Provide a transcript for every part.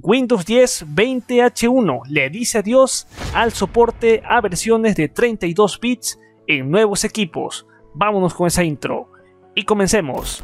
Windows 10 20H1 le dice adiós al soporte a versiones de 32 bits en nuevos equipos. Vámonos con esa intro y comencemos.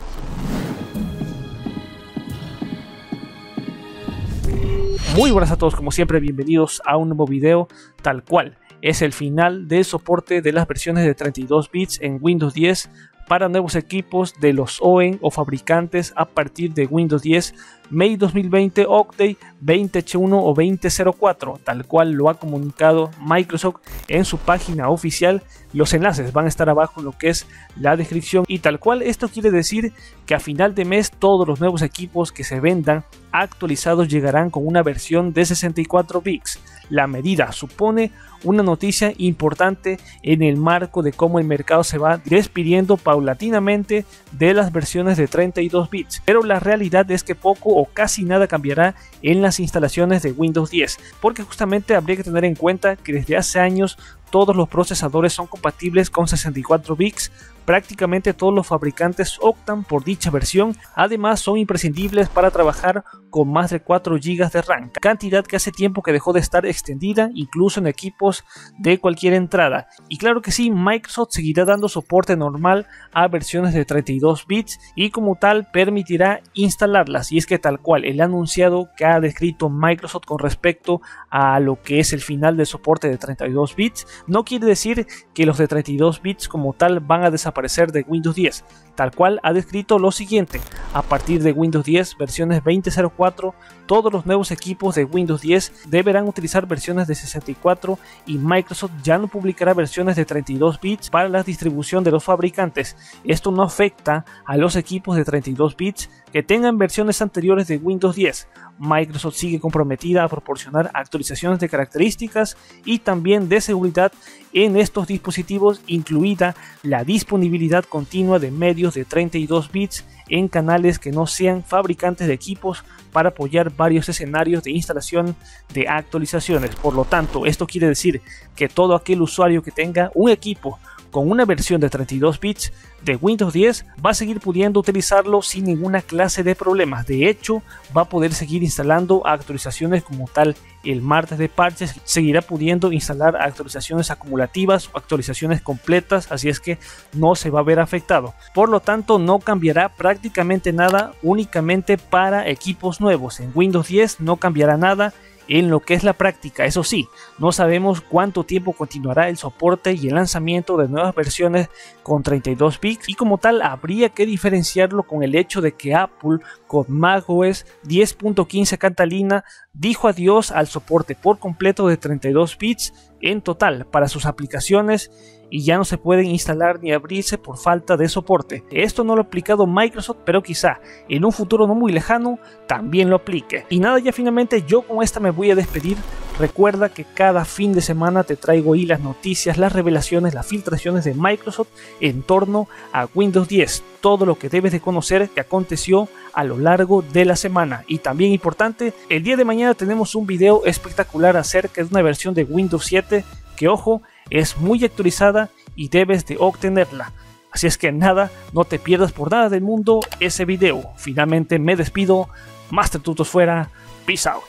Muy buenas a todos, como siempre, bienvenidos a un nuevo video. Tal cual es el final del soporte de las versiones de 32 bits en Windows 10 para nuevos equipos de los OEM o fabricantes a partir de Windows 10 May 2020 Update 20H1 o 2004, tal cual lo ha comunicado Microsoft en su página oficial. Los enlaces van a estar abajo en lo que es la descripción, y tal cual esto quiere decir que a final de mes todos los nuevos equipos que se vendan actualizados llegarán con una versión de 64 bits. La medida supone una noticia importante en el marco de cómo el mercado se va despidiendo paulatinamente de las versiones de 32 bits, pero la realidad es que poco o casi nada cambiará en las instalaciones de Windows 10, porque justamente habría que tener en cuenta que desde hace años todos los procesadores son compatibles con 64 bits. Prácticamente todos los fabricantes optan por dicha versión. Además, son imprescindibles para trabajar con más de 4 GB de RAM, cantidad que hace tiempo que dejó de estar extendida incluso en equipos de cualquier entrada. Y claro que sí, Microsoft seguirá dando soporte normal a versiones de 32 bits y como tal permitirá instalarlas. Y es que tal cual el anunciado que ha descrito Microsoft con respecto a lo que es el final del soporte de 32 bits, no quiere decir que los de 32 bits como tal van a desaparecer de Windows 10. Tal cual ha descrito lo siguiente: a partir de Windows 10 versiones 2004, todos los nuevos equipos de Windows 10 deberán utilizar versiones de 64 y Microsoft ya no publicará versiones de 32 bits para la distribución de los fabricantes. Esto no afecta a los equipos de 32 bits que tengan versiones anteriores de Windows 10. Microsoft sigue comprometida a proporcionar actualizaciones de características y también de seguridad en estos dispositivos, incluida la disponibilidad continua de medios de 32 bits en canales que no sean fabricantes de equipos para apoyar varios escenarios de instalación de actualizaciones. Por lo tanto, esto quiere decir que todo aquel usuario que tenga un equipo con una versión de 32 bits de Windows 10 va a seguir pudiendo utilizarlo sin ninguna clase de problemas. De hecho, va a poder seguir instalando actualizaciones como tal. El martes de parches seguirá pudiendo instalar actualizaciones acumulativas o actualizaciones completas, así es que no se va a ver afectado. Por lo tanto, no cambiará prácticamente nada, únicamente para equipos nuevos. En Windows 10 no cambiará nada en lo que es la práctica. Eso sí, no sabemos cuánto tiempo continuará el soporte y el lanzamiento de nuevas versiones con 32 bits, y como tal habría que diferenciarlo con el hecho de que Apple con macOS 10.15 Catalina dijo adiós al soporte por completo de 32 bits en total para sus aplicaciones y ya no se pueden instalar ni abrirse por falta de soporte. Esto no lo ha aplicado Microsoft, pero quizá en un futuro no muy lejano también lo aplique. Y nada, ya finalmente yo con esta me voy a despedir. Recuerda que cada fin de semana te traigo ahí las noticias, las revelaciones, las filtraciones de Microsoft en torno a Windows 10. Todo lo que debes de conocer que aconteció a lo largo de la semana. Y también importante, el día de mañana tenemos un video espectacular acerca de una versión de Windows 7 que, ojo, es muy actualizada y debes de obtenerla. Así es que nada, no te pierdas por nada del mundo ese video. Finalmente me despido. Master Tutos fuera. Peace out.